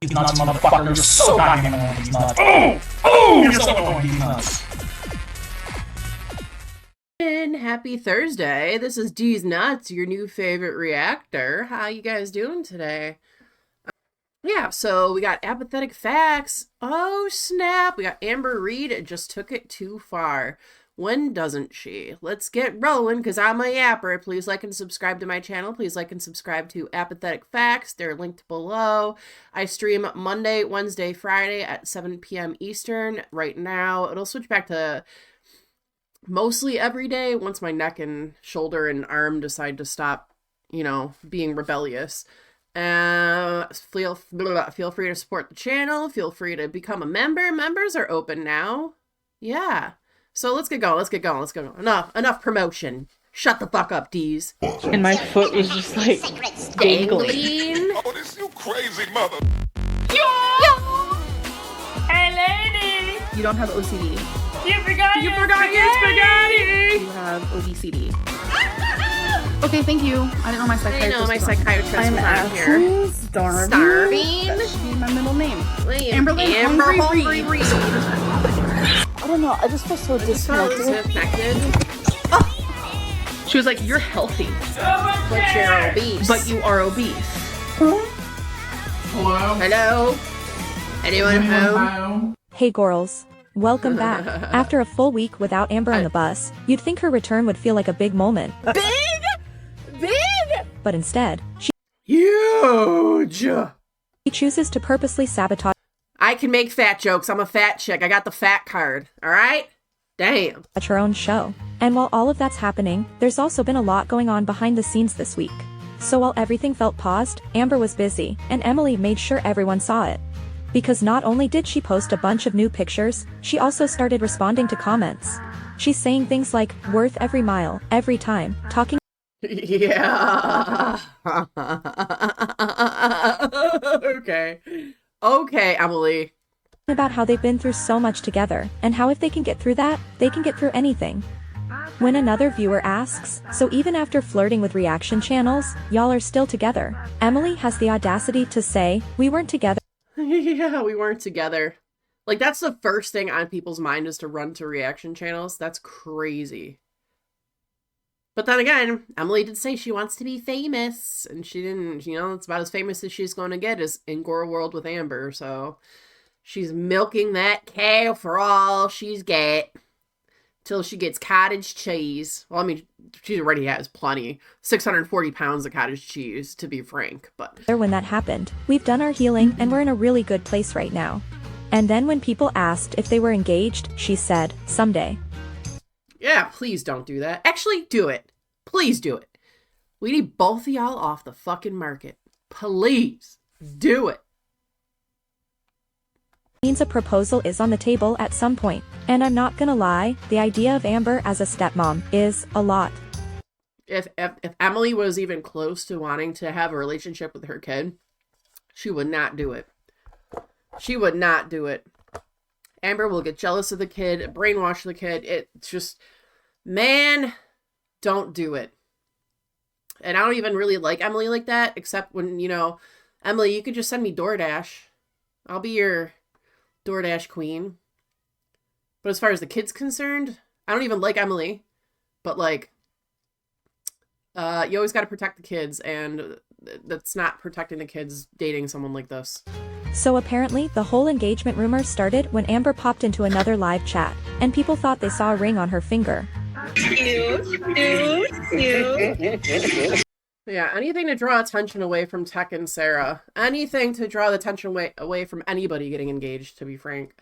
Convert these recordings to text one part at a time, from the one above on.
these nuts, motherfucker. You're so goddamn annoying, these nuts. Oh! You're so annoying, these nuts. And happy Thursday. This is D's Nuts, your new favorite reactor. How you guys doing today? Yeah, so we got apathetic facts. Oh, snap. We got Amber Reed. It just took it too far. When doesn't she? Let's get rolling, because I'm a yapper. Please like and subscribe to my channel. Please like and subscribe to Apathetic Facts. They're linked below. I stream Monday, Wednesday, Friday at 7 p.m. Eastern. Right now, it'll switch back to mostly every day once my neck and shoulder and arm decide to stop, you know, being rebellious. Feel free to support the channel. Feel free to become a member. Members are open now. Yeah. So let's get going. Let's get going. Let's go. Enough promotion. Shut the fuck up, D's. And my foot was just like dangling. Oh, this you crazy mother. Yo! Hey, lady! You don't have OCD. You forgot your spaghetti! You have ODCD. Okay, thank you. I didn't know my psychiatrist. I know my psychiatrist was I'm on here. starving. Starving? That should be my middle name. Amber Hungry Reed. I don't know. I just feel so disconnected. Oh. She was like, "You're healthy, But you're obese. but you are obese." Hello? Hello? Anyone home? Hey girls. Welcome back. After a full week without Amber on the bus, you'd think her return would feel like a big moment. Big! But instead, she Huge! chooses to purposely sabotage I can make fat jokes. I'm a fat chick. I got the fat card. Alright? Damn. her own show. And while all of that's happening, there's also been a lot going on behind the scenes this week. So while everything felt paused, Amber was busy, and Emily made sure everyone saw it. Because not only did she post a bunch of new pictures, she also started responding to comments. She's saying things like, worth every mile, every time, talking Yeah. Okay, Emily. about how they've been through so much together, and how if they can get through that, they can get through anything. When another viewer asks, so even after flirting with reaction channels, y'all are still together, Emily has the audacity to say, we weren't together. Yeah, we weren't together. Like, that's the first thing on people's mind is to run to reaction channels. That's crazy. But then again, Emily did say she wants to be famous, and she didn't, you know, it's about as famous as she's going to get is in Gore World with Amber, so she's milking that cow for all she's got till she gets cottage cheese. Well, I mean, she already has plenty. 640 pounds of cottage cheese, to be frank, but When that happened, we've done our healing and we're in a really good place right now. And then when people asked if they were engaged, she said, someday. yeah, please don't do that. Actually, do it. Please do it. We need both of y'all off the fucking market. Please do it. Means a proposal is on the table at some point. And I'm not gonna lie, the idea of Amber as a stepmom is a lot. If Emily was even close to wanting to have a relationship with her kid, she would not do it. She would not do it. Amber will get jealous of the kid, brainwash the kid. It's just, man, don't do it. And I don't even really like Emily like that, except when, you know, Emily, you could just send me DoorDash. I'll be your DoorDash queen. But as far as the kid's concerned, I don't even like Emily. But, like, you always got to protect the kids, and that's not protecting the kids dating someone like this. So apparently, the whole engagement rumor started when Amber popped into another live chat, and people thought they saw a ring on her finger. Yeah, anything to draw attention away from Tech and Sarah. Anything to draw the attention away from anybody getting engaged, to be frank.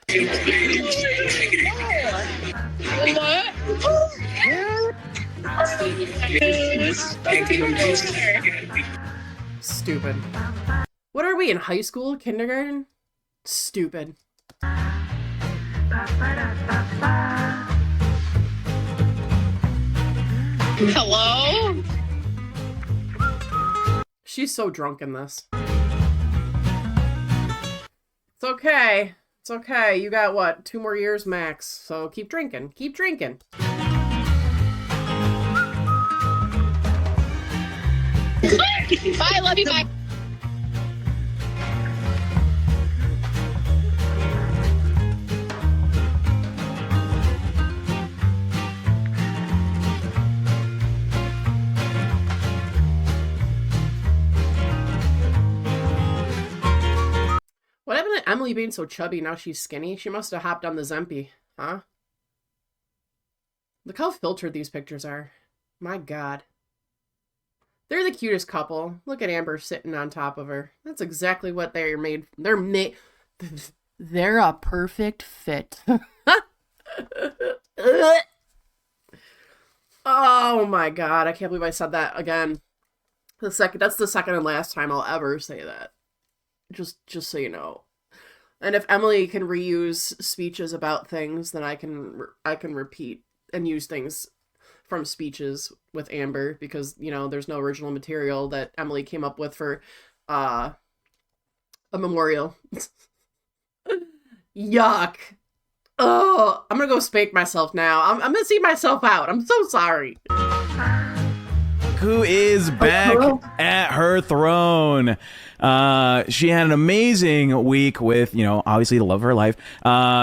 Stupid. What are we, in high school? Kindergarten? Stupid. Hello? She's so drunk in this. It's okay. It's okay. You got, what, 2 more years max. So keep drinking. Keep drinking. Bye, love you, bye. Emily being so chubby, now she's skinny. She must have hopped on the Zempi, huh? Look how filtered these pictures are. My God. They're the cutest couple. Look at Amber sitting on top of her. That's exactly what they're made. They're a perfect fit. Oh my God. I can't believe I said that again. That's the second and last time I'll ever say that. Just so you know. And if Emily can reuse speeches about things, then I can repeat and use things from speeches with Amber, because, you know, there's no original material that Emily came up with for a memorial. Yuck. Oh, I'm gonna go spank myself now. I'm gonna see myself out. I'm so sorry. Who is back at her throne? She had an amazing week with, you know, obviously the love of her life.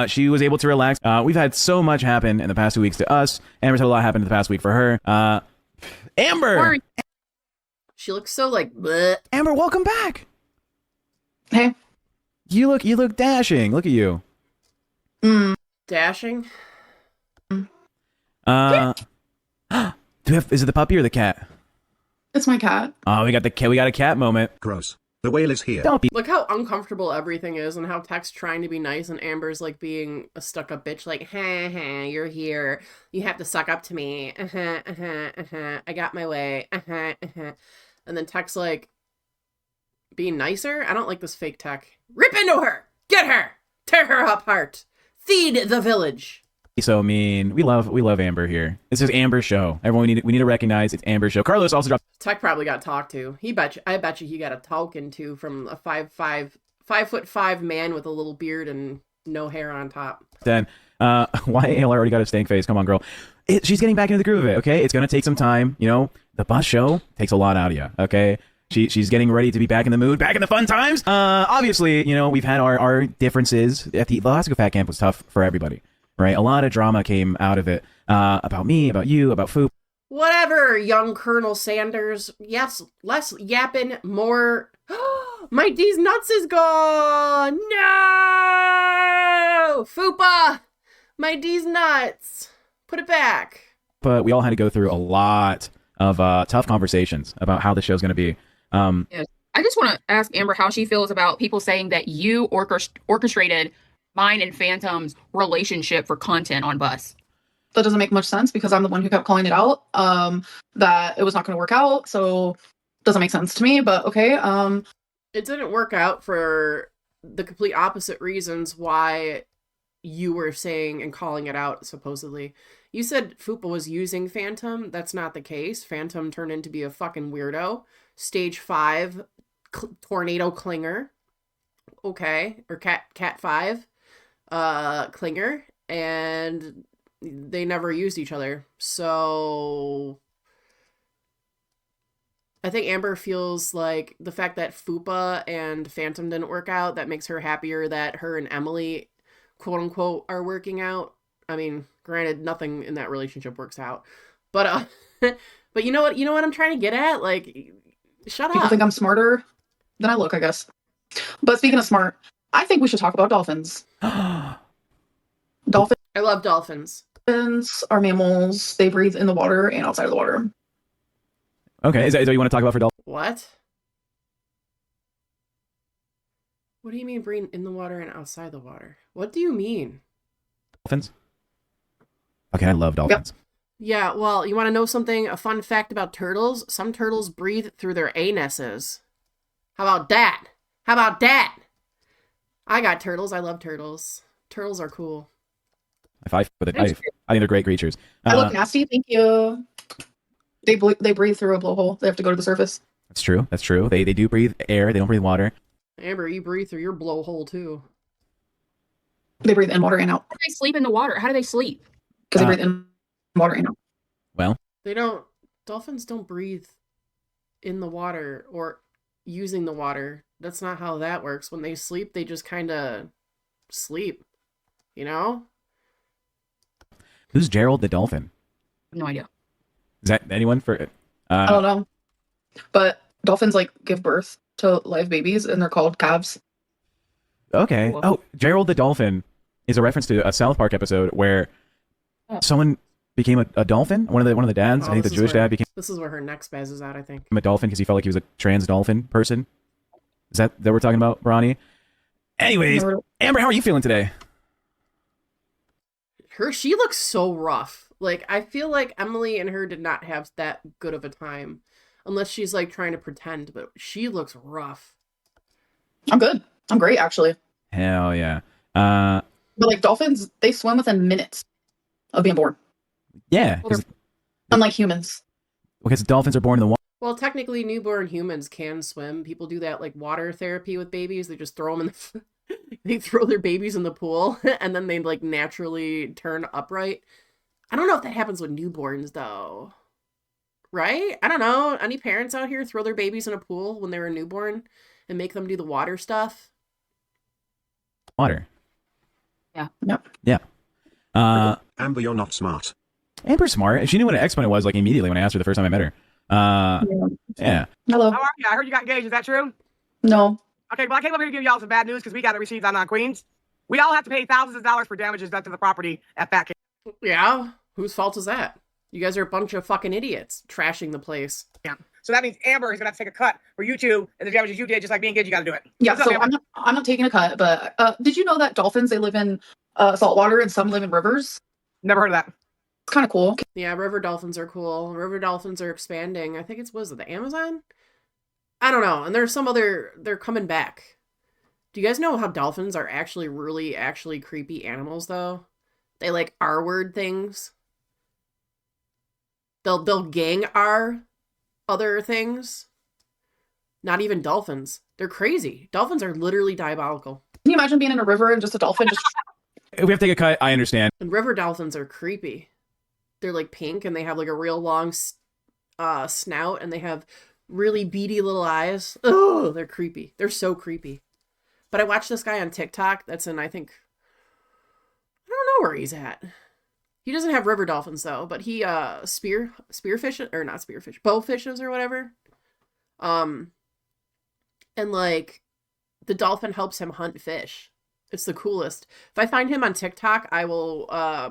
She was able to relax. We've had so much happen in the past 2 weeks to us. Amber's had a lot happen in the past week for her. Amber! She looks so like, bleh. Amber, welcome back. Hey. You look dashing. Look at you. Dashing? Is it the puppy or the cat? It's my cat. Oh, we got a cat moment. Gross. The whale is here. Don't be. Look how uncomfortable everything is, and how Tech's trying to be nice, and Amber's like being a stuck-up bitch, like, you're here. You have to suck up to me. I got my way. And then Tech's like, being nicer? I don't like this fake Tech. Rip into her! Get her! Tear her apart! Feed the village! So mean. We love Amber here. This is Amber's show. Everyone, we need to recognize it's Amber's show. Carlos also dropped. Tech probably got talked to. I bet you he got a talking to from a 5'5" man with a little beard and no hair on top. Then, why ALR already got a stank face? Come on, girl. She's getting back into the groove of it. Okay, it's gonna take some time. You know, the bus show takes a lot out of you. Okay. She's getting ready to be back in the mood, back in the fun times. Obviously, you know, we've had our differences. At the last Fat Camp was tough for everybody. Right, a lot of drama came out of it, about me, about you, about Foop. Whatever, young Colonel Sanders. Yes, less yapping, more. My D's nuts is gone. No, Fupa, my D's nuts. Put it back. But we all had to go through a lot of tough conversations about how the show's going to be. Yes. I just want to ask Amber how she feels about people saying that you orchestrated mine and Phantom's relationship for content on Bus. That doesn't make much sense because I'm the one who kept calling it out, that it was not going to work out. So it doesn't make sense to me, but okay. It didn't work out for the complete opposite reasons why you were saying and calling it out, supposedly. You said Fupa was using Phantom. That's not the case. Phantom turned into be a fucking weirdo. Stage 5 tornado clinger. Okay. Or cat 5 clinger. And they never used each other. So I think Amber feels like the fact that Fupa and Phantom didn't work out, that makes her happier that her and Emily, quote unquote, are working out. I mean, granted, nothing in that relationship works out. But but you know what I'm trying to get at? Like, shut People up. think I'm smarter than I look, I guess. But speaking of smart, I think we should talk about dolphins. Dolphins I love dolphins. are mammals. They breathe in the water and outside of the water. Okay, is that what you want to talk about for dolphins? What? What do you mean breathe in the water and outside the water? What do you mean? Okay, I love dolphins. Yep. Yeah, well, you want to know something? A fun fact about turtles? Some turtles breathe through their anuses. How about that? How about that? I got turtles. I love turtles. Turtles are cool. I think they're great creatures. I look nasty. Thank you. They breathe through a blowhole. They have to go to the surface. That's true. That's true. They do breathe air. They don't breathe water. Amber, you breathe through your blowhole too. They breathe in water and out. How do they sleep in the water? How do they sleep? Because they breathe in water and out. Well, Dolphins don't breathe in the water or using the water. That's not how that works. When they sleep, they just kind of sleep. You know? who's Gerald the dolphin? No idea. Is that anyone for? I don't know. But dolphins like give birth to live babies and they're called calves. Okay. Cool. Oh, Gerald the Dolphin is a reference to a South Park episode where someone became a dolphin. One of the dads, I think the Jewish dad, became This is where her neck spazzes out, I think. a dolphin because he felt like he was a trans dolphin person. Is that we're talking about, Ronnie? Anyways, Amber, how are you feeling today? She looks so rough. Like, I feel like Emily and her did not have that good of a time. Unless she's, like, trying to pretend, but she looks rough. I'm good. I'm great, actually. Hell yeah. But like dolphins, they swim within minutes of being born, Yeah. unlike humans. Because dolphins are born in the water. Well, technically, newborn humans can swim. People do that, like, water therapy with babies. They just throw them in the... they throw their babies in the pool, and then they, like, naturally turn upright. I don't know if that happens with newborns, though. Right? I don't know. Any parents out here throw their babies in a pool when they were newborn and make them do the water stuff? Water. Yeah. Yep. Yeah. Amber, you're not smart. Amber's smart. She knew what an exponent was, like, immediately when I asked her the first time I met her. Yeah. Hello. How are you? I heard you got engaged. Is that true? No. Okay, well, I came over here to give y'all some bad news because we got it received on Queens. We all have to pay thousands of dollars for damages done to the property at Fat King. Yeah? Whose fault is that? You guys are a bunch of fucking idiots trashing the place. So that means Amber is going to have to take a cut for you two and the damages you did, just like being engaged, you got to do it. Yeah, What's up, so Amber? I'm not taking a cut, but did you know that dolphins, they live in saltwater and some live in rivers? Never heard of that. It's kind of cool. Yeah, river dolphins are cool. River dolphins are expanding. I think was it the Amazon? I don't know. And there's some other, they're coming back. Do you guys know how dolphins are actually creepy animals, though? They like R-word things. They'll gang R other things. Not even dolphins. They're crazy. Dolphins are literally diabolical. Can you imagine being in a river and just a dolphin just... If we have to take a cut, I understand. And river dolphins are creepy. They're like pink and they have like a real long snout and they have really beady little eyes. Oh, they're creepy. They're so creepy. But I watched this guy on TikTok that's in, I don't know where he's at. He doesn't have river dolphins though, but he spearfishes, or not spearfish, bow fishes or whatever. And like the dolphin helps him hunt fish. It's the coolest. If I find him on TikTok, I will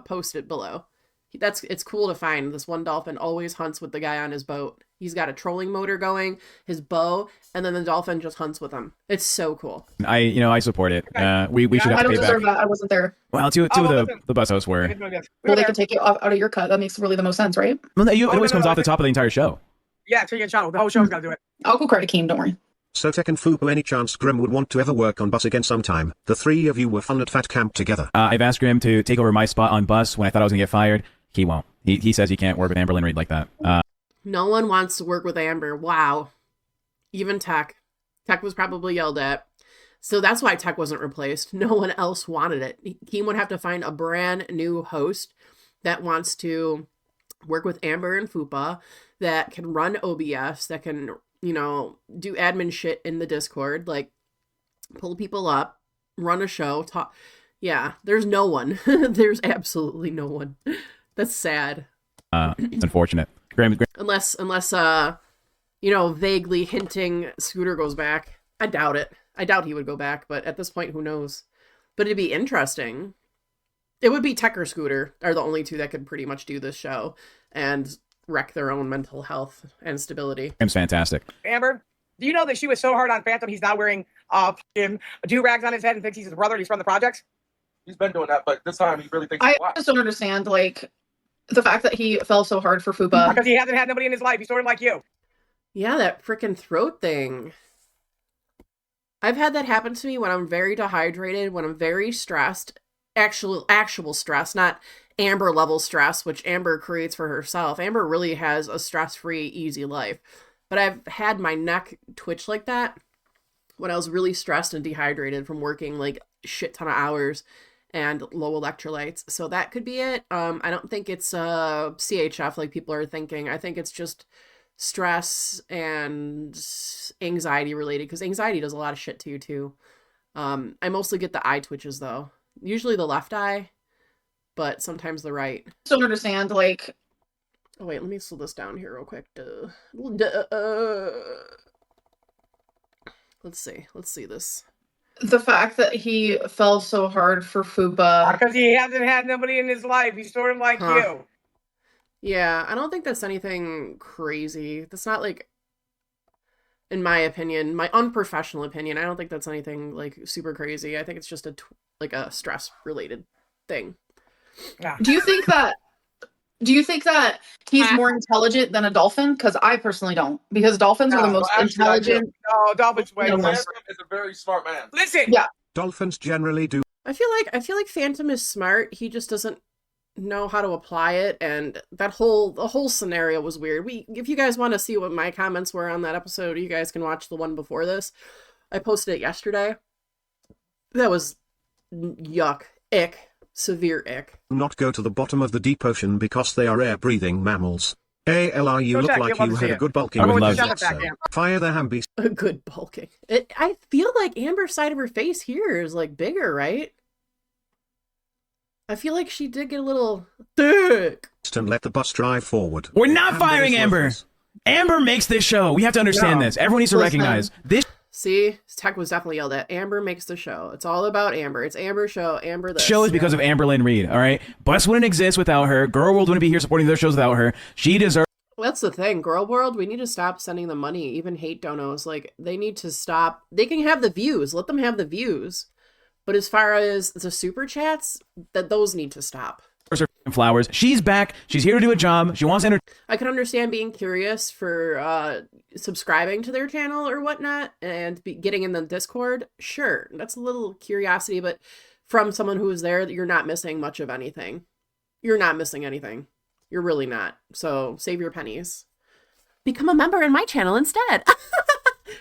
post it below. It's cool to find. This one dolphin always hunts with the guy on his boat. He's got a trolling motor going, his bow, and then the dolphin just hunts with him. It's so cool. I support it. We should I have to don't pay deserve back. that. I wasn't there. Well, two of the bus hosts were. Well, they can take you out of your cut. That makes really the most sense, right? Well, it always comes off the top of the entire show. Yeah, so you can channel. The whole show's got to do it. I'll go credit Keem, don't worry. So Tech and Fubu, any chance Grim would want to ever work on Bus again sometime? The three of you were fun at Fat Camp together. I've asked Grim to take over my spot on Bus when I thought I was going to get fired. He won't. He says he can't work with Amber Lynn Reed like that. No one wants to work with Amber. Wow. Even Tech. Tech was probably yelled at. So that's why Tech wasn't replaced. No one else wanted it. He would have to find a brand new host that wants to work with Amber and Fupa, that can run OBS, that can, do admin shit in the Discord, like pull people up, run a show, talk. Yeah, there's no one. There's absolutely no one. That's sad. It's unfortunate. Graham, Unless vaguely hinting Scooter goes back. I doubt it. I doubt he would go back, but at this point, who knows? But it'd be interesting. It would be Tech or Scooter are the only two that could pretty much do this show and wreck their own mental health and stability. Graham's fantastic. Amber, do you know that she was so hard on Phantom, he's now wearing do-rags on his head and thinks he's his brother and he's from the projects? He's been doing that, but this time he really thinks I he's alive. just don't understand, like, the fact that he fell so hard for Fupa. Because he hasn't had nobody in his life. He's sort of like you. Yeah, that freaking throat thing. I've had that happen to me when I'm very dehydrated, when I'm very stressed. Actual stress, not Amber level stress, which Amber creates for herself. Amber really has a stress-free, easy life. But I've had my neck twitch like that when I was really stressed and dehydrated from working like shit ton of hours and low electrolytes. So that could be it. I don't think it's CHF like people are thinking. I think it's just stress and anxiety related, because anxiety does a lot of shit to you too. I mostly get the eye twitches though. Usually the left eye, but sometimes the right. Just don't understand, like... Oh wait, let me slow this down here real quick. Let's see this. The fact that he fell so hard for Fupa. Because he hasn't had nobody in his life. He's sort of like Huh. you. Yeah, I don't think that's anything crazy. That's not like, in my opinion, my unprofessional opinion, I don't think that's anything like super crazy. I think it's just like a stress related thing. Yeah. Do you think that he's more intelligent than a dolphin? Because I personally don't. Because dolphins are the most intelligent. No, Dolphin's way more. Phantom is a very smart man. Listen. Yeah. Dolphins generally do. I feel like Phantom is smart. He just doesn't know how to apply it, and the whole scenario was weird. If you guys want to see what my comments were on that episode, you guys can watch the one before this. I posted it yesterday. That was yuck, ick, severe ick. Not go to the bottom of the deep ocean because they are air-breathing mammals. ALR, you Go look check, like you'll love you to had see a it. good bulking I would when you love said to. so. Fire the Hamby. A good bulking. I feel like Amber's side of her face here is like bigger, right? I feel like she did get a little thick. And let the bus drive forward. We're not Amber firing is Amber. worthless. Amber makes this show. We have to understand No. this. Everyone needs to Listen. recognize this See, Tech was definitely yelled at. Amber makes the show. It's all about Amber. It's Amber's show. Amber this. show is because of Amberlynn Reed. All right, Bus wouldn't exist without her. Girl World wouldn't be here supporting their shows without her. She deserves. That's the thing. Girl World, we need to stop sending them money. Even hate donos. Like, they need to stop. They can have the views. Let them have the views. But as far as the super chats, those need to stop. her flowers. She's back. She's here to do a job. She wants to I can understand being curious for subscribing to their channel or whatnot and getting in the Discord. Sure, that's a little curiosity, but from someone who is there, you're not missing much of anything. You're not missing anything. You're really not. So save your pennies. Become a member in my channel instead.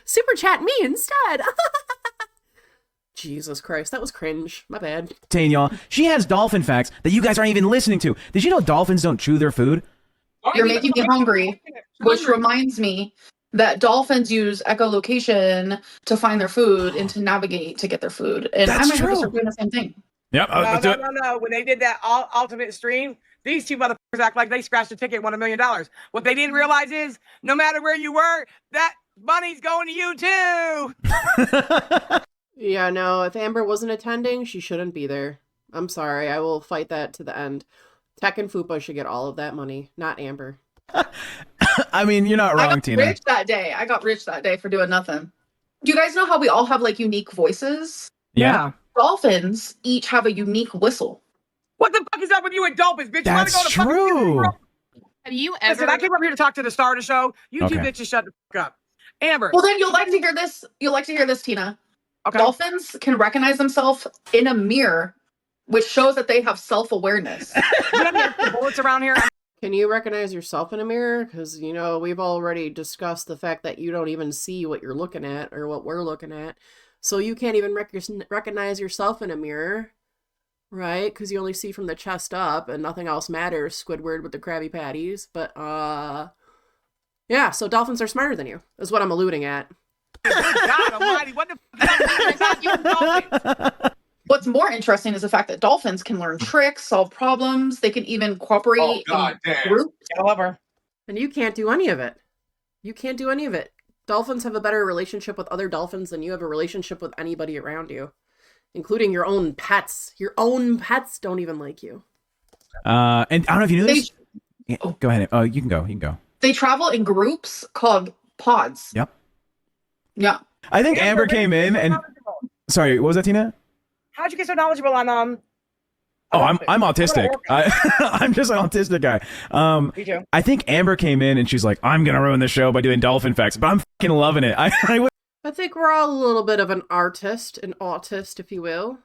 Super chat me instead. Jesus Christ, that was cringe. My bad. entertain y'all. She has dolphin facts that you guys aren't even listening to. Did you know dolphins don't chew their food? You're making me hungry, which reminds me that dolphins use echolocation to find their food and to navigate to get their food. And That's I might have true. to start doing the same thing. Yep. let's do it. No. When they did that ultimate stream, these two motherfuckers act like they scratched a ticket, won $1 million. What they didn't realize is, no matter where you were, that money's going to you too. Yeah, no, if Amber wasn't attending, she shouldn't be there. I'm sorry, I will fight that to the end. Tech and Fupa should get all of that money, not Amber. I mean, you're not I wrong, got Tina. rich that day. I got rich that day for doing nothing. Do you guys know how we all have like unique voices? Yeah. Dolphins each have a unique whistle. What the fuck is up with you and dolphins, bitch? That's you wanna go to fucking true. Disney World? Have you ever? Listen, I came up here to talk to the star of the show. You two Okay. bitches shut the fuck up. Amber. Well, then you'll like to hear this. You'll like to hear this, Tina. Okay. Dolphins can recognize themselves in a mirror, which shows that they have self-awareness. You have any bullets around here? Can you recognize yourself in a mirror? Because, you know, we've already discussed the fact that you don't even see what you're looking at or what we're looking at. So you can't even recognize yourself in a mirror, right? Because you only see from the chest up and nothing else matters, Squidward with the Krabby Patties. But, yeah, so dolphins are smarter than you, is what I'm alluding at. God almighty, what the fuck? You dolphins. What's more interesting is the fact that dolphins can learn tricks, solve problems. They can even cooperate Oh, God in damn. groups. I love her. And you can't do any of it. You can't do any of it. Dolphins have a better relationship with other dolphins than you have a relationship with anybody around you, including your own pets. Your own pets don't even like you. And I don't know if you knew They, this. Yeah, go ahead. Oh, you can go. You can go. they travel in groups called pods. Yep. Yeah. I think Amber came in and sorry, what was that, Tina? How'd you get so knowledgeable on Oh, I'm autistic. I'm just an autistic guy. Me too. I think Amber came in and she's like, I'm gonna ruin the show by doing dolphin facts, but I'm fucking loving it. I I think we're all a little bit of an autist, if you will.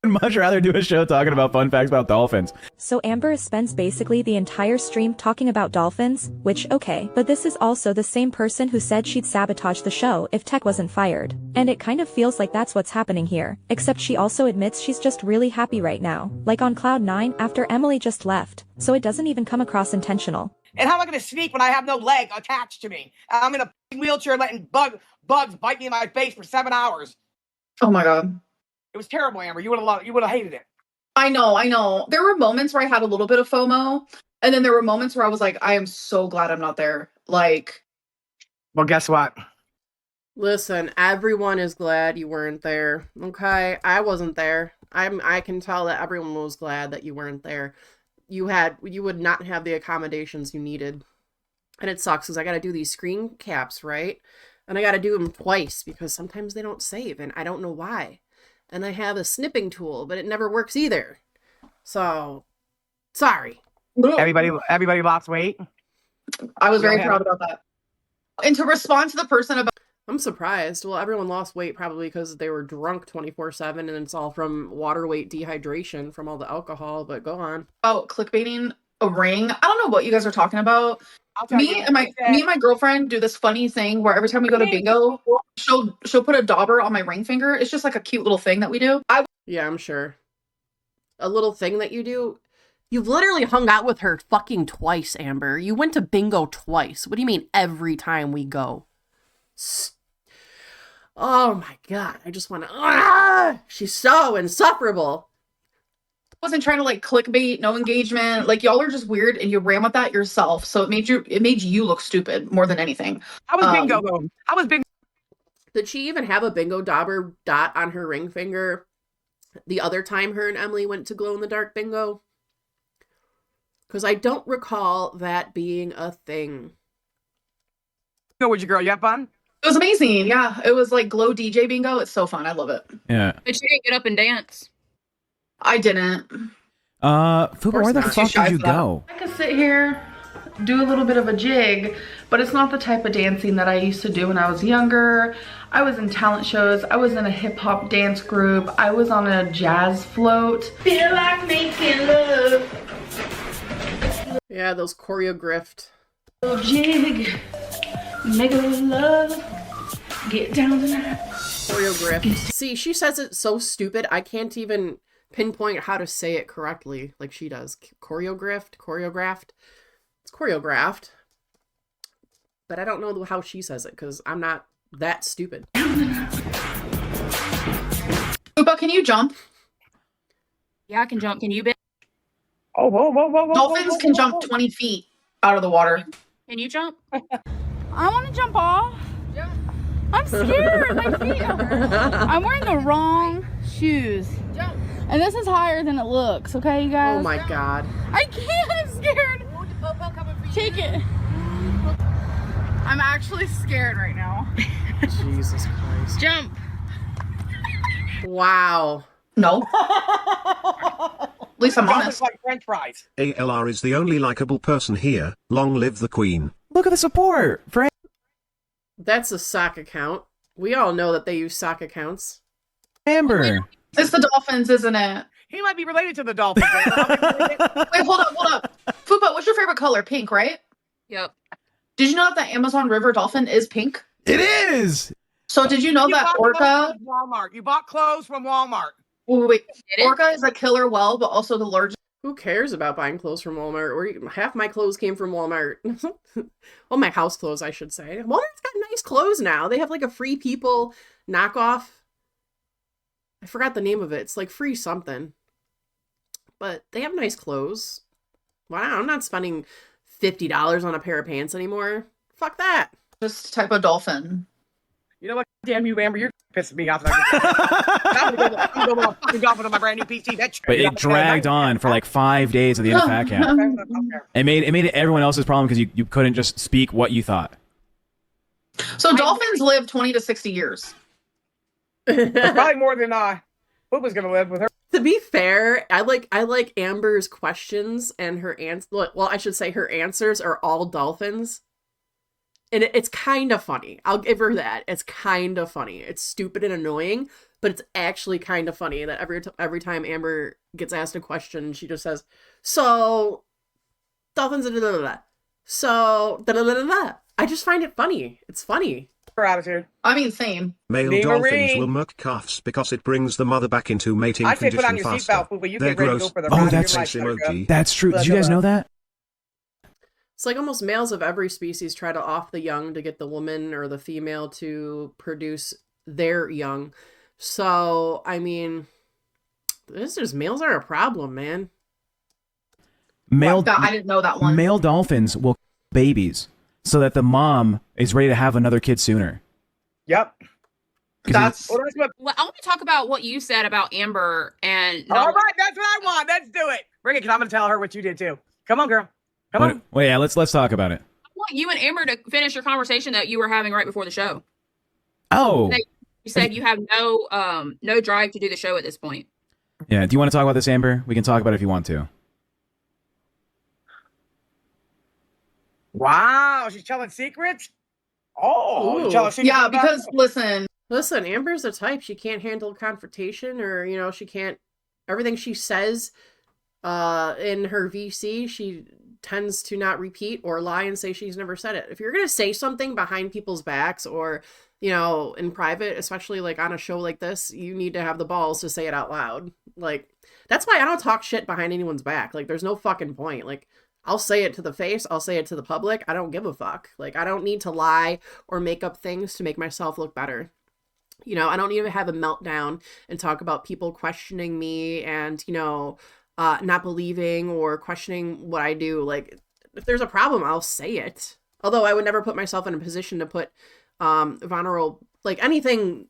would much rather do a show talking about fun facts about dolphins. So Amber spends basically the entire stream talking about dolphins, which okay, but this is also the same person who said she'd sabotage the show if Tech wasn't fired. And it kind of feels like that's what's happening here, except she also admits she's just really happy right now, like on cloud 9 after Emily just left, so it doesn't even come across intentional. And how am I going to sneak when I have no leg attached to me? I'm in a wheelchair letting bugs bite me in my face for 7 hours. Oh my God. It was terrible, Amber. You would have hated it. I know. There were moments where I had a little bit of FOMO, and then there were moments where I was like, I am so glad I'm not there. Like, Well, guess what? Listen, everyone is glad you weren't there. Okay, I wasn't there. I can tell that everyone was glad that you weren't there. You would not have the accommodations you needed. And it sucks because I got to do these screen caps, right? And I got to do them twice because sometimes they don't save and I don't know why. And I have a snipping tool, but it never works either. So, sorry. Everybody lost weight. I was very proud about that. And to respond to the person about I'm surprised. Well, everyone lost weight probably because they were drunk 24/7 and it's all from water weight dehydration from all the alcohol, but go on. clickbaiting a ring, I don't know what you guys are talking about. I'll tell Me you and my girlfriend do this funny thing where every time we go to bingo, she'll put a dauber on my ring finger. It's just like a cute little thing that we do. Yeah, I'm sure. A little thing that you do. You've literally hung out with her fucking twice, Amber. You went to bingo twice. What do you mean every time we go? Oh my god, I just want to. She's so insufferable. Wasn't trying to like clickbait, no engagement. Like y'all are just weird, and you ran with that yourself. So it made you look stupid more than anything. I was bingo though. I was bingo. Did she even have a bingo dauber dot on her ring finger? The other time her and Emily went to glow in the dark bingo? Because I don't recall that being a thing. Go with your girl. You have fun? It was amazing. Yeah, it was like glow DJ bingo. It's so fun. I love it. Yeah. But you didn't get up and dance. I didn't. Fupa, where the not. fuck Too shy did you for that. go? I could sit here, do a little bit of a jig, but it's not the type of dancing that I used to do when I was younger. I was in talent shows. I was in a hip hop dance group. I was on a jazz float. Feel like making love. Yeah, those choreographed. Jig, make a little love, get down tonight. Choreographed. See, she says it so stupid, I can't even pinpoint how to say it correctly like she does. Choreographed? It's choreographed. But I don't know how she says it because I'm not that stupid. Fupa, can you jump? Yeah, I can jump. Can you, Ben? Oh, whoa. Dolphins can jump 20 feet out of the water. Can you jump? I want to jump off. I'm scared. My feet hurt. I'm wearing the wrong shoes. And this is higher than it looks, okay, you guys? Oh my god. I can't. I'm scared. Take it. I'm actually scared right now. Jesus Christ. Jump. Wow. No. At least I'm honest. Like French fries. ALR is the only likable person here. Long live the queen. Look at the support, Frank. That's a sock account. We all know that they use sock accounts. Amber. It's the Dolphins, isn't it? He might be related to the Dolphins. Wait, hold up. Fupa, what's your favorite color? Pink, right? Yep. Did you know that the Amazon River dolphin is pink? It is. So did you know that orca? Walmart. You bought clothes from Walmart. Wait, orca is a killer whale, but also the largest. Who cares about buying clothes from Walmart? Or half my clothes came from Walmart. Well, my house clothes, I should say. Walmart's got nice clothes now. They have like a Free People knockoff. I forgot the name of it. It's like Free something. But they have nice clothes. Wow, I'm not spending $50 on a pair of pants anymore. Fuck that. Just type of dolphin. You know what? Damn you, Amber. You're pissing me off. I'm gonna go fucking golf with my brand new PC. But it dragged on for like 5 days at the end of Fat Cat. It made it everyone else's problem because you couldn't just speak what you thought. So dolphins live 20 to 60 years. Probably more than Fupa's gonna live with her. To be fair, I like Amber's questions and her answers. Well, I should say her answers are all dolphins. And it's kind of funny. I'll give her that. It's kind of funny. It's stupid and annoying, but it's actually kind of funny that every time Amber gets asked a question, she just says, "So, dolphins, da da da da. So, da da da da da." I just find it funny. It's funny. Her attitude. I mean, same. Male Name a dolphins ring. will milk calves because it brings the mother back into mating I say condition put on your faster. seatbelt, Fupa. You They're get ready to gross. go for the Oh, ride of your that's life, buttercup. emoji. That's true. Did you guys know that? It's like almost males of every species try to off the young to get the woman or the female to produce their young. So, I mean, males are a problem, man. I didn't know that one. Male dolphins will babies so that the mom is ready to have another kid sooner. Yep. That's Well, that's what. Well, I want to talk about what you said about Amber and All right, that's what I want. Let's do it. Bring it, because I'm going to tell her what you did too. Come on, girl. Come on. Well, yeah, let's talk about it. I want you and Amber to finish your conversation that you were having right before the show. Oh. You said you have no drive to do the show at this point. Yeah, do you want to talk about this, Amber? We can talk about it if you want to. Wow, she's telling secrets? Oh, Ooh. telling secrets yeah, about because her? Listen, Amber's a type. She can't handle confrontation, or, you know, she can't, everything she says in her VC, she tends to not repeat or lie and say she's never said it. If you're going to say something behind people's backs or, you know, in private, especially like on a show like this, you need to have the balls to say it out loud. Like, that's why I don't talk shit behind anyone's back. Like, there's no fucking point. Like, I'll say it to the face. I'll say it to the public. I don't give a fuck. Like, I don't need to lie or make up things to make myself look better. You know, I don't need to have a meltdown and talk about people questioning me and, you know, not believing or questioning what I do. Like, if there's a problem, I'll say it. Although I would never put myself in a position to put vulnerable, like anything,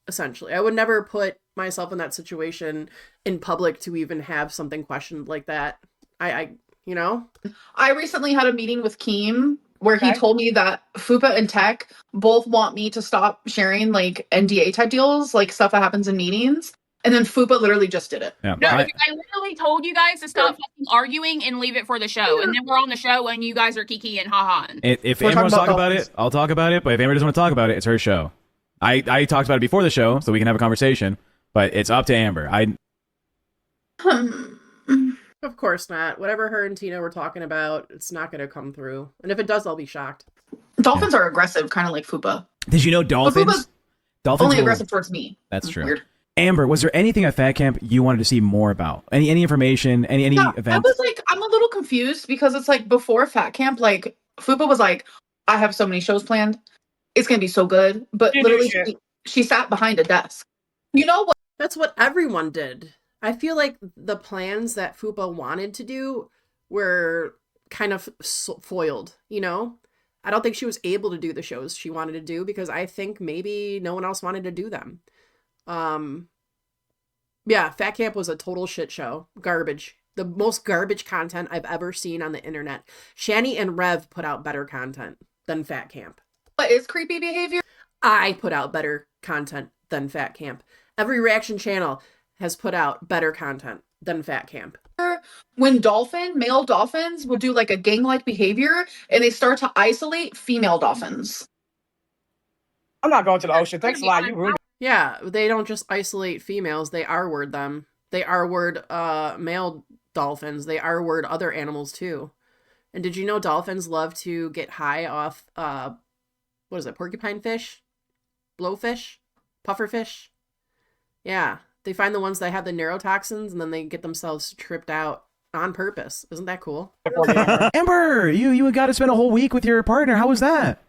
essentially. I would never put myself in that situation in public to even have something questioned like that. I you know? I recently had a meeting with Keem where he told me that Fupa and Tech both want me to stop sharing like NDA type deals, like stuff that happens in meetings. And then Fupa literally just did it. Yeah, No, I literally told you guys to stop fucking arguing and leave it for the show. And then we're on the show and you guys are kiki and haha. If Amber wants to talk about it, I'll talk about it. But if Amber doesn't want to talk about it, it's her show. I talked about it before the show, so we can have a conversation. But it's up to Amber. Of course not. Whatever her and Tina were talking about, it's not going to come through. And if it does, I'll be shocked. Dolphins are aggressive, kind of like Fupa. Did you know dolphins? Dolphins only aggressive towards me. That's true. Weird. Amber, was there anything at Fat Camp you wanted to see more about? Any information? Any events? I was like, I'm a little confused because it's like before Fat Camp, like Fupa was like, I have so many shows planned. It's gonna be so good. But literally, she sat behind a desk. You know what? That's what everyone did. I feel like the plans that Fupa wanted to do were kind of foiled, you know? I don't think she was able to do the shows she wanted to do because I think maybe no one else wanted to do them. Yeah, Fat Camp was a total shit show. Garbage. The most garbage content I've ever seen on the internet. Shani and Rev put out better content than Fat Camp. What is creepy behavior? I put out better content than Fat Camp. Every reaction channel has put out better content than Fat Camp. When male dolphins will do like a gang-like behavior and they start to isolate female dolphins. I'm not going to the ocean. Thanks a lot. You ruined it. Yeah, they don't just isolate females. They R-word them. They R-word male dolphins. They R-word other animals too. And did you know dolphins love to get high off, what is it, porcupine fish? Blowfish? Pufferfish? Yeah. They find the ones that have the neurotoxins and then they get themselves tripped out on purpose. Isn't that cool? Amber, you got to spend a whole week with your partner. How was that?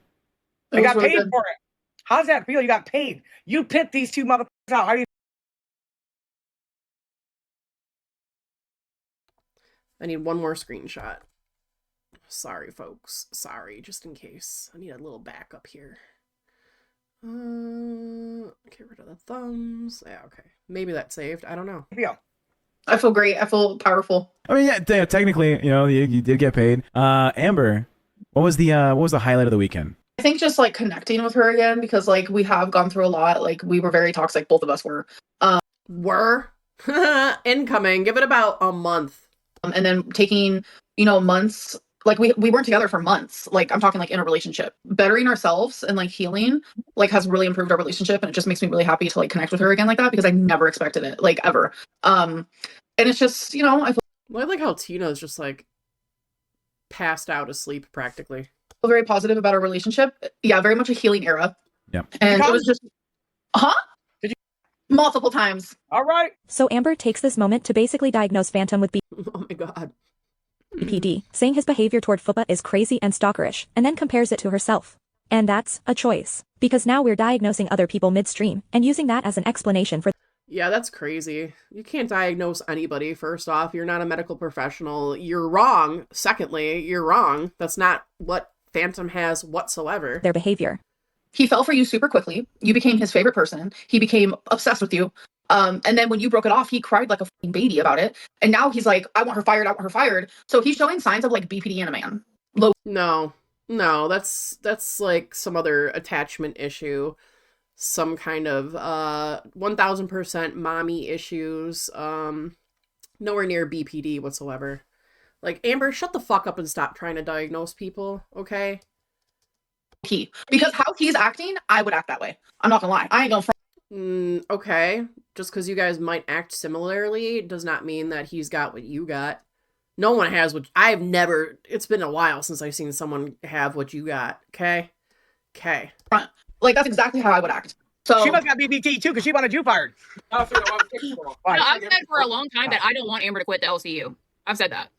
You got paid for it. How does that feel? You got paid. You picked these two motherfuckers out. How do you? I need one more screenshot. Sorry, folks. Sorry, just in case. I need a little backup here. Get rid of the thumbs. Yeah, okay. Maybe that's saved. I don't know. Yeah. I feel great. I feel powerful. I mean, yeah, technically, you know, you did get paid. Amber, what was the highlight of the weekend? I think just like connecting with her again because like we have gone through a lot. Like we were very toxic. Both of us were. Incoming. Give it about a month. And then taking, you know, months. Like we weren't together for months. Like I'm talking like in a relationship. Bettering ourselves and like healing like has really improved our relationship. And it just makes me really happy to like connect with her again like that because I never expected it. Like ever. And it's just, you know, I like how Tina's just like passed out asleep practically. feel very positive about our relationship. Yeah, very much a healing era. Yeah. And it was just Did you multiple times. All right. So Amber takes this moment to basically diagnose Phantom with Oh my god. BPD, saying his behavior toward Fupa is crazy and stalkerish, and then compares it to herself. And that's a choice. Because now we're diagnosing other people midstream, and using that as an explanation for. Yeah, that's crazy. You can't diagnose anybody, first off. You're not a medical professional. You're wrong. Secondly, you're wrong. That's not what Phantom has whatsoever. Their behavior. He fell for you super quickly. You became his favorite person. He became obsessed with you. And then when you broke it off, he cried like a fucking baby about it. And now he's like, I want her fired. I want her fired. So he's showing signs of like BPD in a man. No, that's like some other attachment issue, some kind of 1000% mommy issues. Nowhere near BPD whatsoever. Like, Amber, shut the fuck up and stop trying to diagnose people, okay? Because how he's acting, I would act that way. I'm not gonna lie. I ain't gonna front. Okay. Just because you guys might act similarly does not mean that he's got what you got. No one has what... I've never... It's been a while since I've seen someone have what you got, okay? Okay. Like, that's exactly how I would act. So she must have BBT too, because she wanted you fired. I've said for a long time that I don't want Amber to quit the LCU. I've said that.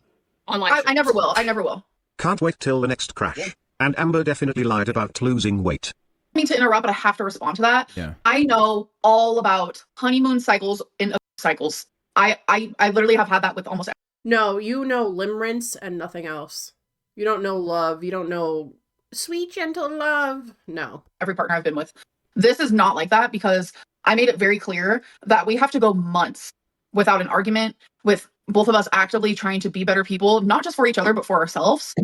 On live I never will. I never will. Can't wait till the next crash. And Amber definitely lied about losing weight. I mean to interrupt, but I have to respond to that. Yeah. I know all about honeymoon cycles and cycles. I literally have had that with almost No, you know limerence and nothing else. You don't know love. You don't know sweet, gentle love. No. every partner I've been with. This is not like that because I made it very clear that we have to go months without an argument, with both of us actively trying to be better people, not just for each other, but for ourselves.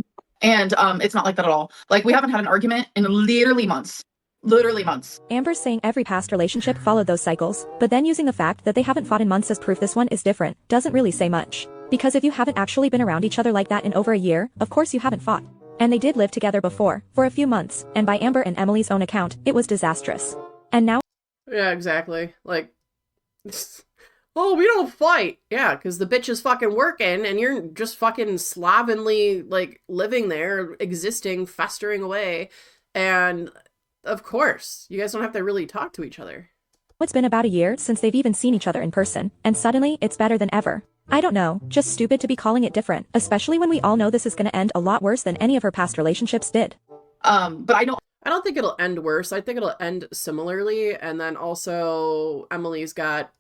And it's not like that at all. Like, we haven't had an argument in literally months. Literally months. Amber's saying every past relationship followed those cycles, but then using the fact that they haven't fought in months as proof this one is different doesn't really say much. Because if you haven't actually been around each other like that in over a year, of course you haven't fought. And they did live together before, for a few months, and by Amber and Emily's own account, it was disastrous. And now... Yeah, exactly. Like, oh, we don't fight. Yeah, because the bitch is fucking working, and you're just fucking slovenly, like, living there, existing, festering away, and... Of course. You guys don't have to really talk to each other. It's been about a year since they've even seen each other in person, and suddenly, it's better than ever. I don't know, just stupid to be calling it different, especially when we all know this is gonna end a lot worse than any of her past relationships did. But I don't think it'll end worse. I think it'll end similarly, and then also Emily's got,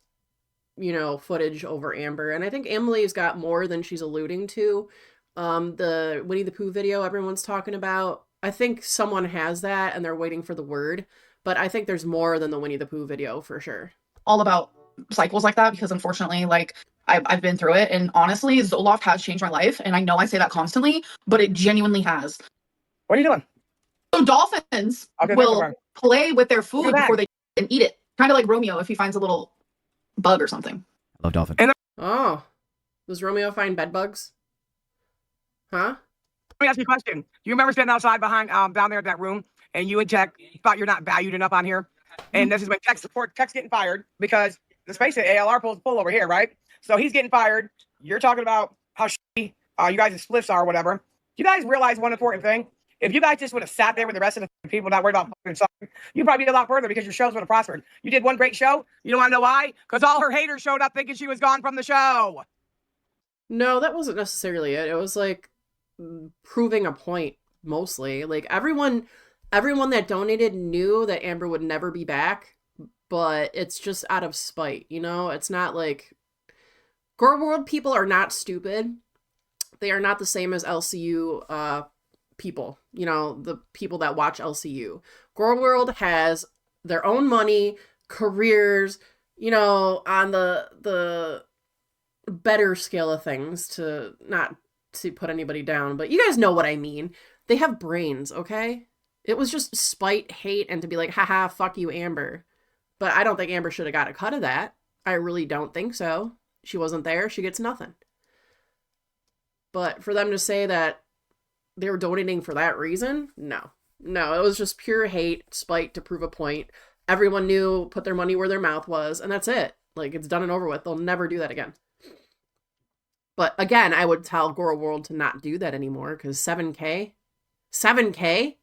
you know, footage over Amber, and I think Emily's got more than she's alluding to. The Winnie the Pooh video everyone's talking about, I think someone has that and they're waiting for the word, but I think there's more than the Winnie the Pooh video for sure. All about cycles like that because unfortunately, like, I've been through it, and honestly, Zoloft has changed my life, and I know I say that constantly, but it genuinely has. What are you doing? So dolphins will play with their food before they eat it. Kind of like Romeo if he finds a little bug or something. Love dolphin. Oh, does Romeo find bed bugs? Huh? Let me ask you a question. Do you remember sitting outside behind down there at that room, and you and Tech thought you're not valued enough on here? And this is when Tech's getting fired because let's face it, ALR pulls pull over here, right? So he's getting fired. You're talking about how shitty you guys' spliffs are or whatever. Do you guys realize one important thing? If you guys just would have sat there with the rest of the people not worried about fucking something, you'd probably be a lot further because your shows would have prospered. You did one great show. You don't want to know why? Because all her haters showed up thinking she was gone from the show. No, that wasn't necessarily it. It was like proving a point mostly. Like everyone that donated knew that Amber would never be back, but it's just out of spite, you know? It's not like Girl World people are not stupid. They are not the same as LCU people, you know, the people that watch LCU. Girl World has their own money, careers, you know, on the better scale of things, to not to put anybody down, but you guys know what I mean. They have brains, okay? It was just spite, hate, and to be like, haha, fuck you, Amber. But I don't think Amber should have got a cut of that. I really don't think so. She wasn't there. She gets nothing. But for them to say that they were donating for that reason, no. No, it was just pure hate, spite to prove a point. Everyone knew, put their money where their mouth was, and that's it. Like, it's done and over with. They'll never do that again. But again, I would tell Girl World to not do that anymore, because 7K? 7K?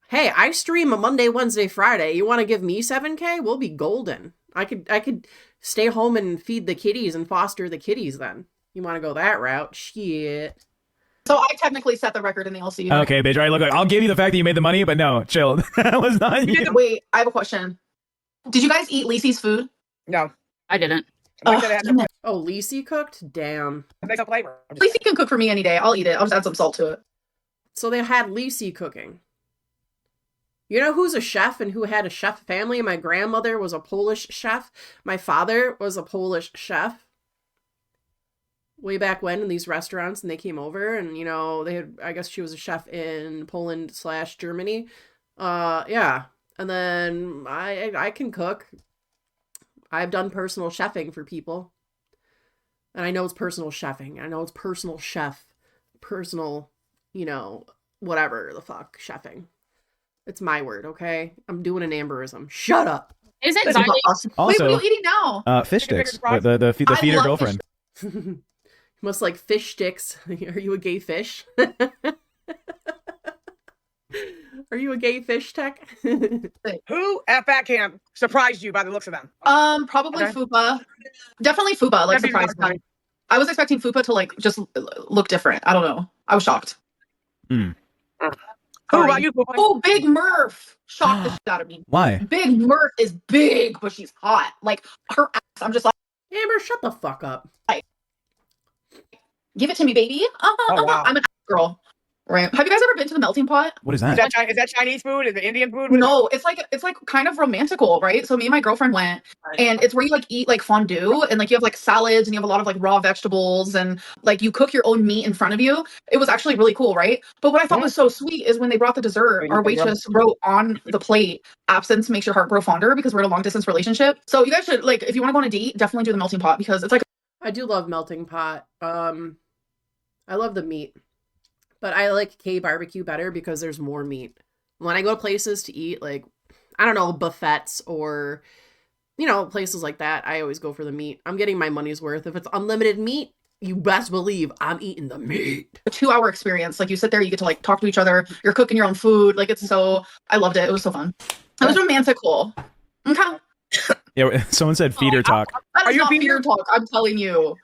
Hey, I stream a Monday, Wednesday, Friday. You want to give me 7K? We'll be golden. I could stay home and feed the kitties and foster the kitties then. You want to go that route? Shit. So I technically set the record in the LCU. Okay, bitch. All right, look, I'll give you the fact that you made the money, but no, chill. That was not you. Wait, I have a question. Did you guys eat Lacey's food? No. I didn't. Oh, Lacey cooked? Damn. Make up flavor. Lacey can cook for me any day. I'll eat it. I'll just add some salt to it. So they had Lacey cooking. You know who's a chef and who had a chef family? My grandmother was a Polish chef. My father was a Polish chef. Way back when in these restaurants, and they came over and, you know, they had, I guess she was a chef in Poland/Germany. Yeah. And then I can cook. I've done personal chefing for people. And I know it's personal chefing. I know it's personal chef. Personal, you know, whatever the fuck, chefing. It's my word, okay? I'm doing an Amberism. Shut up. Is it That's Xylee? awesome. Wait, Also, what are you eating now? fish Chicken sticks. fingers The I feeder love girlfriend. You must like fish sticks. Are you a gay fish? Are you a gay fish tech? Who at Fat Camp surprised you by the looks of them? Probably Okay. Fupa. Definitely Fupa. Like That'd be surprised nice, me. I was expecting Fupa to like just look different. I don't know. I was shocked. Who Sorry. about you? Oh, Big Murph shocked the shit out of me. Why? Big Murph is big, but she's hot. Like her ass. I'm just like, Amber, shut the fuck up. give it to me, baby. wow. I'm an ass girl. Right? Have you guys ever been to the melting pot? What is Is that? that Chinese food? Is it Indian food? What is No, it's like kind of romantical, right? So me and my girlfriend went, and it's where you like eat like fondue, and like you have like salads, and you have a lot of like raw vegetables, and like you cook your own meat in front of you. It was actually really cool, right? But what I thought was so sweet is when they brought the dessert, our waitress wrote on the plate, "Absence makes your heart grow fonder," because we're in a long distance relationship. So you guys should like, if you want to go on a date, definitely do the melting pot because it's like I do love melting pot. I love the meat. But I like K barbecue better because there's more meat. When I go to places to eat, like, I don't know, buffets or, you know, places like that, I always go for the meat. I'm getting my money's worth. If it's unlimited meat, you best believe I'm eating the meat. a 2-hour experience. Like you sit there, you get to like talk to each other. You're cooking your own food. Like it's so, I loved it. It was so fun. It was romantical. Okay. Yeah, someone said feeder talk. That Are is you not being- feeder talk. I'm telling you.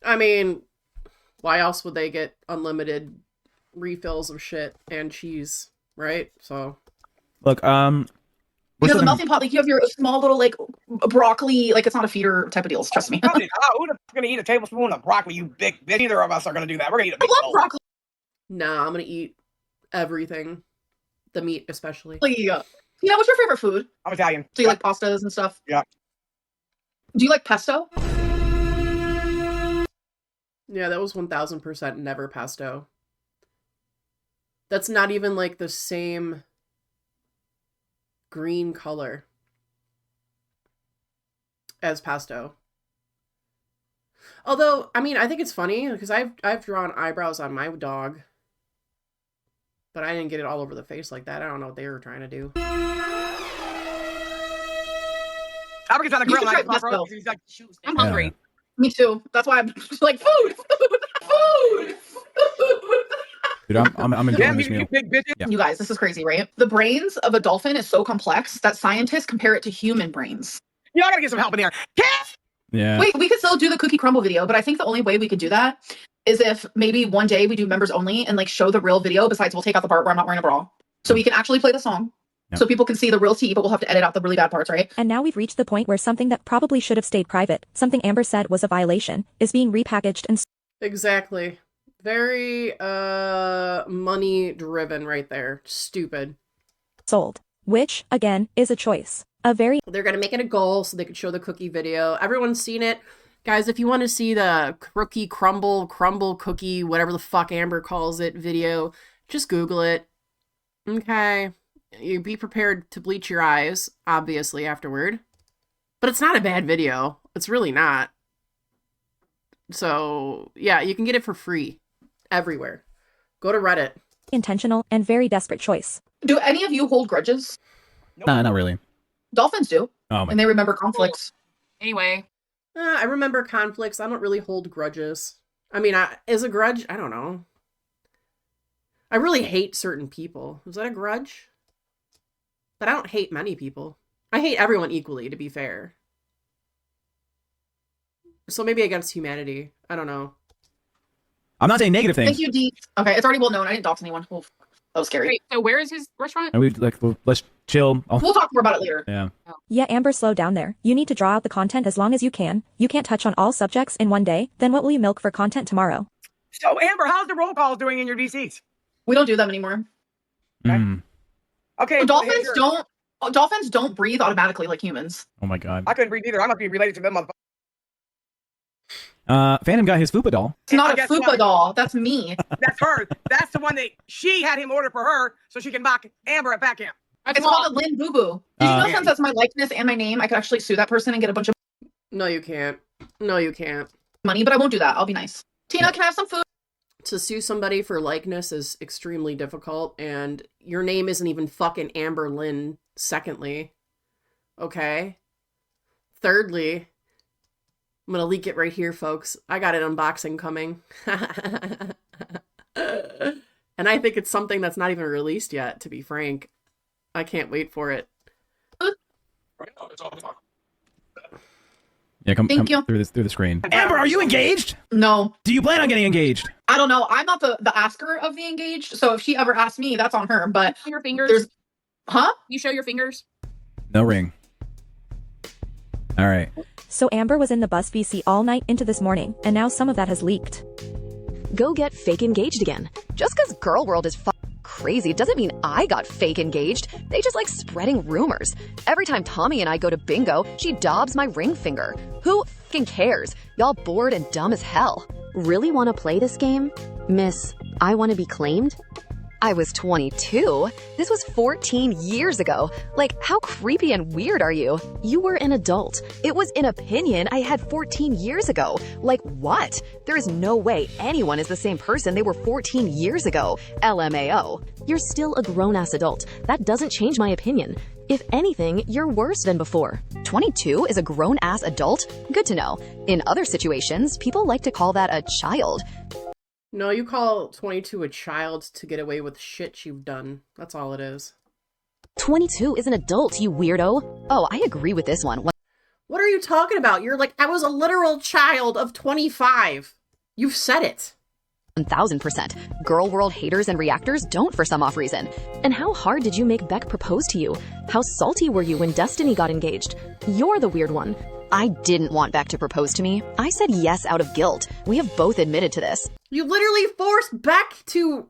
I mean, why else would they get unlimited refills of shit and cheese, right? So Look, we're Because still the gonna- melting pot, like you have your small little like broccoli, like it's not a feeder type of deals. Trust me. Who the fuck gonna eat a tablespoon of broccoli? You big bitch. Neither of us are gonna do that. We're gonna eat a I big love bowl. broccoli. nah, I'm gonna eat everything. The meat especially. Yeah, what's your favorite food? I'm Italian. Do you like pastas and stuff? Yeah. Do you like pesto? Yeah, that was 1000% never pesto. That's not even like the same green color as pesto. Although, I mean, I think it's funny because I've drawn eyebrows on my dog, but I didn't get it all over the face like that. I don't know what they were trying to do. African's on the You grill. should try Like, bro, pesto. he's like, I'm hungry. Me too. That's why I'm like food. Dude, I'm enjoying damn, this you meal. big bitches. Yeah. You guys, this is crazy, right? The brains of a dolphin is so complex that scientists compare it to human brains. Y'all gotta get some help in here. Yeah. Wait, we could still do the cookie crumble video, but I think the only way we could do that is if maybe one day we do members only and like show the real video. Besides, we'll take out the part where I'm not wearing a bra, so we can actually play the song, Yep. so people can see the real tea. But we'll have to edit out the really bad parts, right? And now we've reached the point where something that probably should have stayed private, something Amber said was a violation, is being repackaged and Exactly. Very money driven right there. Stupid. sold. Which, again, is a choice. A very They're going to make it a goal so they could show the cookie video. Everyone's seen it. Guys, if you want to see the cookie crumble cookie, whatever the fuck Amber calls it, video, just Google it. Okay. You be prepared to bleach your eyes, obviously, afterward. But it's not a bad video. It's really not. So, yeah, you can get it for free. Everywhere. Go to Reddit. intentional and very desperate choice. Do any of you hold grudges? Nah, not really. Dolphins do, Oh my. and they remember conflicts. Anyway, I remember conflicts. I don't really hold grudges. I mean, is a grudge? I don't know. I really hate certain people. Is that a grudge? But I don't hate many people. I hate everyone equally, to be fair. So maybe against humanity. I don't know. I'm not saying negative things. Thank you, D. Okay, it's already well known. I didn't dox anyone. Oh, that was scary. wait, so where is his restaurant? And we like let's chill. We'll talk more about it later. Yeah. Yeah, Amber, slow down there. You need to draw out the content as long as you can. You can't touch on all subjects in one day. Then what will you milk for content tomorrow? So, Amber, how's the roll calls doing in your VCs? We don't do them anymore. Mm. Okay. Dolphins don't breathe automatically like humans. Oh my god. I couldn't breathe either. I must be related to them motherfuckers. Phantom got his Fupa doll. It's not a Fupa doll. That's me. That's her. That's the one that she had him order for her so she can mock Amber at Backham. It's called a Lynn Boo Boo. Did you know since that's my likeness and my name, I could actually sue that person and get a bunch of No, you can't. No, you can't. money, but I won't do that. I'll be nice. Tina, can I have some food? To sue somebody for likeness is extremely difficult, and your name isn't even fucking Amber Lynn, secondly. Okay? Thirdly, I'm gonna leak it right here, folks. I got an unboxing coming. And I think it's something that's not even released yet, to be frank. I can't wait for it. Yeah, come Thank you. through the screen. Amber, are you engaged? No. Do you plan on getting engaged? I don't know. I'm not the asker of the engaged, so if she ever asks me, that's on her. But Your fingers. there's, huh? You show your fingers. No ring. All right. So Amber was in the bus VC all night into this morning, and now some of that has leaked. Go get fake engaged again. Just because girl world is crazy doesn't mean I got fake engaged. They just like spreading rumors. Every time Tommy and I go to bingo, she daubs my ring finger. Who f***ing cares? Y'all bored and dumb as hell. Really want to play this game? Miss, I want to be claimed? I was 22. This was 14 years ago. Like, how creepy and weird are you? You were an adult. It was an opinion I had 14 years ago. Like, what? There is no way anyone is the same person they were 14 years ago. LMAO. You're still a grown-ass adult. That doesn't change my opinion. If anything, you're worse than before. 22 is a grown-ass adult? Good to know. In other situations, people like to call that a child. No, you call 22 a child to get away with shit you've done. That's all it is. 22 is an adult, you weirdo. Oh, I agree with this one. What are you talking about? You're like, I was a literal child of 25. You've said it. 1000%. Girl world haters and reactors don't for some off reason. And how hard did you make Beck propose to you? How salty were you when Destiny got engaged? You're the weird one. I didn't want Beck to propose to me. I said yes out of guilt. We have both admitted to this. You literally forced Beck to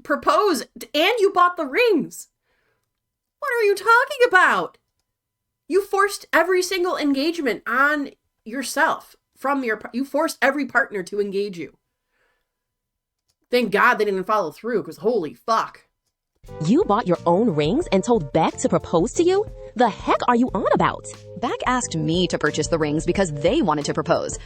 propose, and you bought the rings. What are you talking about? You forced every single engagement on yourself you forced every partner to engage you. Thank God they didn't follow through, because holy fuck. You bought your own rings and told Beck to propose to you? The heck are you on about? Beck asked me to purchase the rings because they wanted to propose.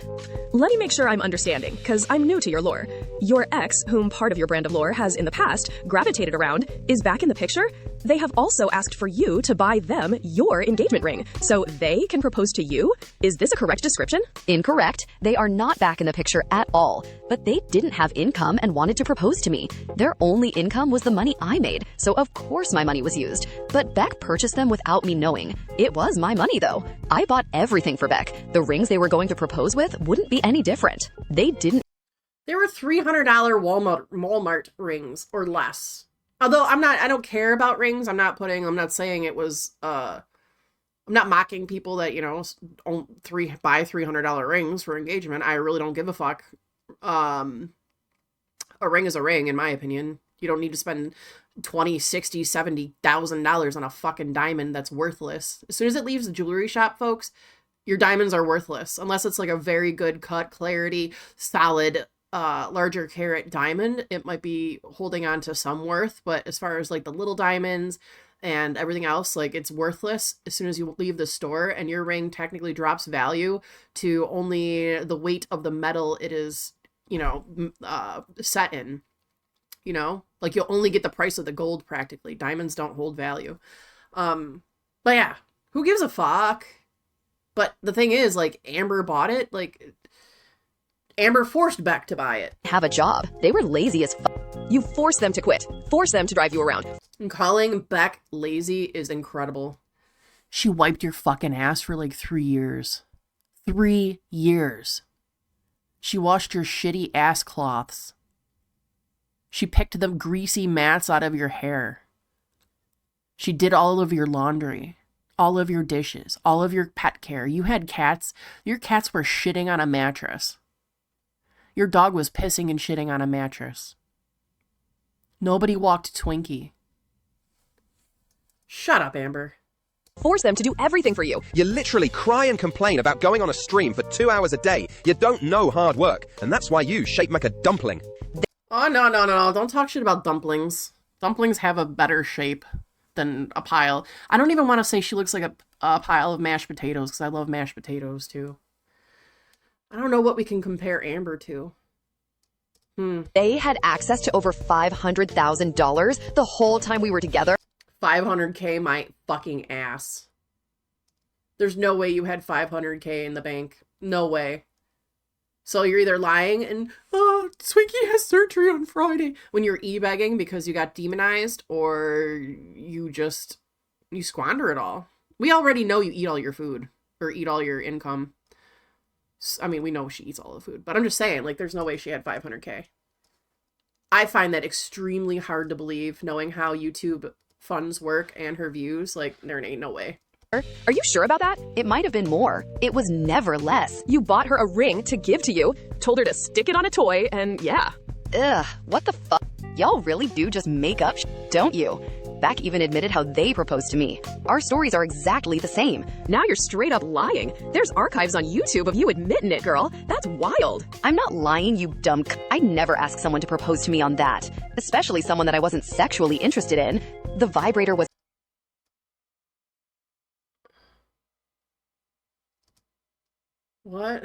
Let me make sure I'm understanding, because I'm new to your lore. Your ex, whom part of your brand of lore has in the past gravitated around, is back in the picture? They have also asked for you to buy them your engagement ring, so they can propose to you? Is this a correct description? Incorrect. They are not back in the picture at all. But they didn't have income and wanted to propose to me. Their only income was the money I made, so of course my money was used. But Beck purchased them without me knowing. It was my money though. I bought everything for Beck. The rings they were going to propose with wouldn't be any different. They didn't. They were $300 Walmart rings or less. Although I don't care about rings. I'm not saying it was, I'm not mocking people that, buy $300 rings for engagement. I really don't give a fuck. A ring is a ring, in my opinion. You don't need to spend $20,000, $60,000, $70,000 on a fucking diamond that's worthless. As soon as it leaves the jewelry shop, folks, your diamonds are worthless. Unless it's like a very good cut, clarity, solid, larger carat diamond, it might be holding on to some worth. But as far as like the little diamonds and everything else, like it's worthless as soon as you leave the store, and your ring technically drops value to only the weight of the metal it is, set in. Like you'll only get the price of the gold practically. Diamonds don't hold value. But yeah, who gives a fuck? But the thing is, like, Amber bought it. Like, Amber forced Beck to buy it. Have a job. They were lazy as fuck. You forced them to quit. Force them to drive you around. And calling Beck lazy is incredible. She wiped your fucking ass for like 3 years. 3 years. She washed your shitty ass cloths. She picked the greasy mats out of your hair. She did all of your laundry, all of your dishes, all of your pet care. You had cats. Your cats were shitting on a mattress. Your dog was pissing and shitting on a mattress. Nobody walked Twinkie. Shut up, Amber. Force them to do everything for you. You literally cry and complain about going on a stream for 2 hours a day. You don't know hard work, and that's why you shape like a dumpling. Oh, no. Don't talk shit about dumplings. Dumplings have a better shape than a pile. I don't even want to say she looks like a pile of mashed potatoes, because I love mashed potatoes, too. I don't know what we can compare Amber to. They had access to over $500,000 the whole time we were together. 500K my fucking ass. There's no way you had 500K in the bank. No way. So you're either lying and, oh, Twinkie has surgery on Friday when you're e-begging because you got demonized, or you squander it all. We already know you eat all your food or eat all your income. I mean, we know she eats all the food, but I'm just saying, like, there's no way she had 500K. I find that extremely hard to believe, knowing how YouTube funds work and her views. Like, there ain't no way. Are you sure about that? It might have been more. It was never less. You bought her a ring to give to you, told her to stick it on a toy, and yeah. Ugh, what the fuck? Y'all really do just make up don't you? Beck even admitted how they proposed to me. Our stories are exactly the same. Now you're straight up lying. There's archives on YouTube of you admitting it, girl. That's wild. I'm not lying, you dumb I'd never ask someone to propose to me on that. Especially someone that I wasn't sexually interested in. The vibrator was... What?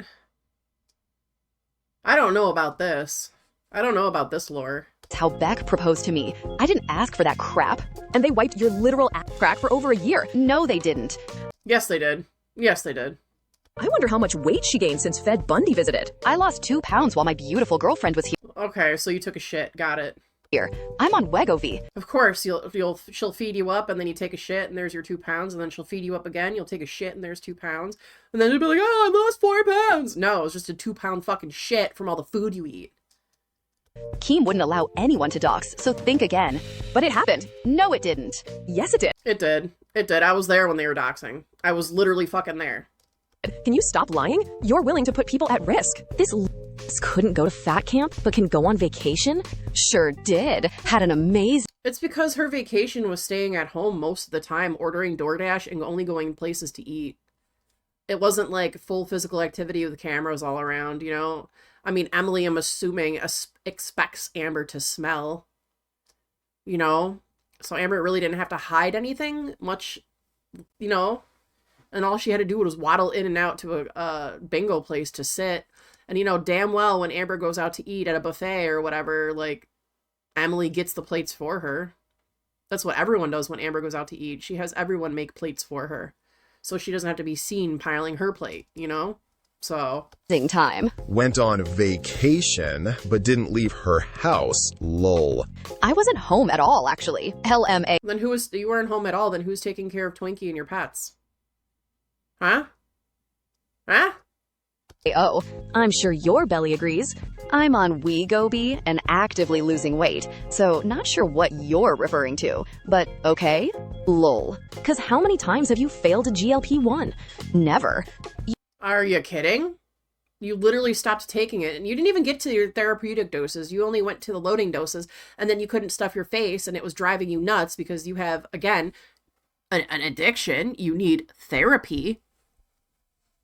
I don't know about this. I don't know about this lore. It's how Beck proposed to me. I didn't ask for that crap. And they wiped your literal ass crack for over a year. No, they didn't. Yes, they did. Yes, they did. I wonder how much weight she gained since Fed Bundy visited. I lost 2 pounds while my beautiful girlfriend was here. Okay, so you took a shit. Got it. I'm on Wegovy. Of course, she'll feed you up, and then you take a shit, and there's your 2 pounds, and then she'll feed you up again, you'll take a shit, and there's 2 pounds, and then you'll be like, oh, I lost 4 pounds! No, it's just a 2-pound fucking shit from all the food you eat. Keem wouldn't allow anyone to dox, so think again. But it happened. No, it didn't. Yes, it did. It did. It did. I was there when they were doxing. I was literally fucking there. Can you stop lying? You're willing to put people at risk. This couldn't go to fat camp, but can go on vacation? Sure did. Had an amazing... It's because her vacation was staying at home most of the time, ordering DoorDash and only going places to eat. It wasn't like full physical activity with cameras all around, you know? I mean, Emily, I'm assuming, expects Amber to smell, you know? So Amber really didn't have to hide anything much, you know? And all she had to do was waddle in and out to a bingo place to sit. And, you know, damn well when Amber goes out to eat at a buffet or whatever, like, Emily gets the plates for her. That's what everyone does when Amber goes out to eat. She has everyone make plates for her. So she doesn't have to be seen piling her plate, you know? So... time. Went on vacation, but didn't leave her house. Lol. I wasn't home at all, actually. LMA. Then you weren't home at all, then who's taking care of Twinkie and your pets? Huh? Huh? Oh, I'm sure your belly agrees. I'm on Wegovy and actively losing weight, so not sure what you're referring to, but okay. Lol. Cause how many times have you failed a GLP-1? Never. Are you kidding? You literally stopped taking it, and you didn't even get to your therapeutic doses. You only went to the loading doses, and then you couldn't stuff your face, and it was driving you nuts because you have, again, an addiction. You need therapy.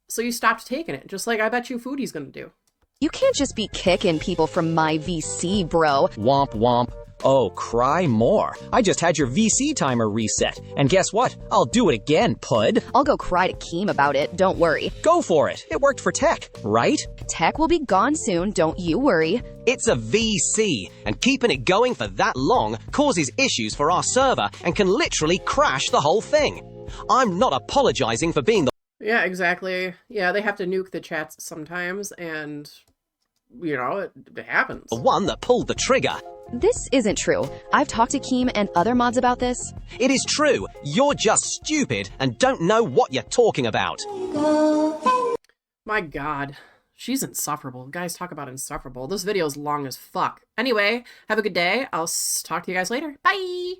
So you stopped taking it, just like I bet you Foodie's gonna do. You can't just be kicking people from my VC, bro. Womp womp. Oh, cry more. I just had your VC timer reset. And guess what? I'll do it again, pud. I'll go cry to Keem about it, don't worry. Go for it. It worked for Tech, right? Tech will be gone soon, don't you worry. It's a VC, and keeping it going for that long causes issues for our server and can literally crash the whole thing. I'm not apologizing for being the... Yeah, exactly. Yeah, they have to nuke the chats sometimes, and, you know, it happens. The one that pulled the trigger. This isn't true. I've talked to Keem and other mods about this. It is true. You're just stupid and don't know what you're talking about. My god. She's insufferable. Guys, talk about insufferable. This video is long as fuck. Anyway, have a good day. I'll talk to you guys later. Bye!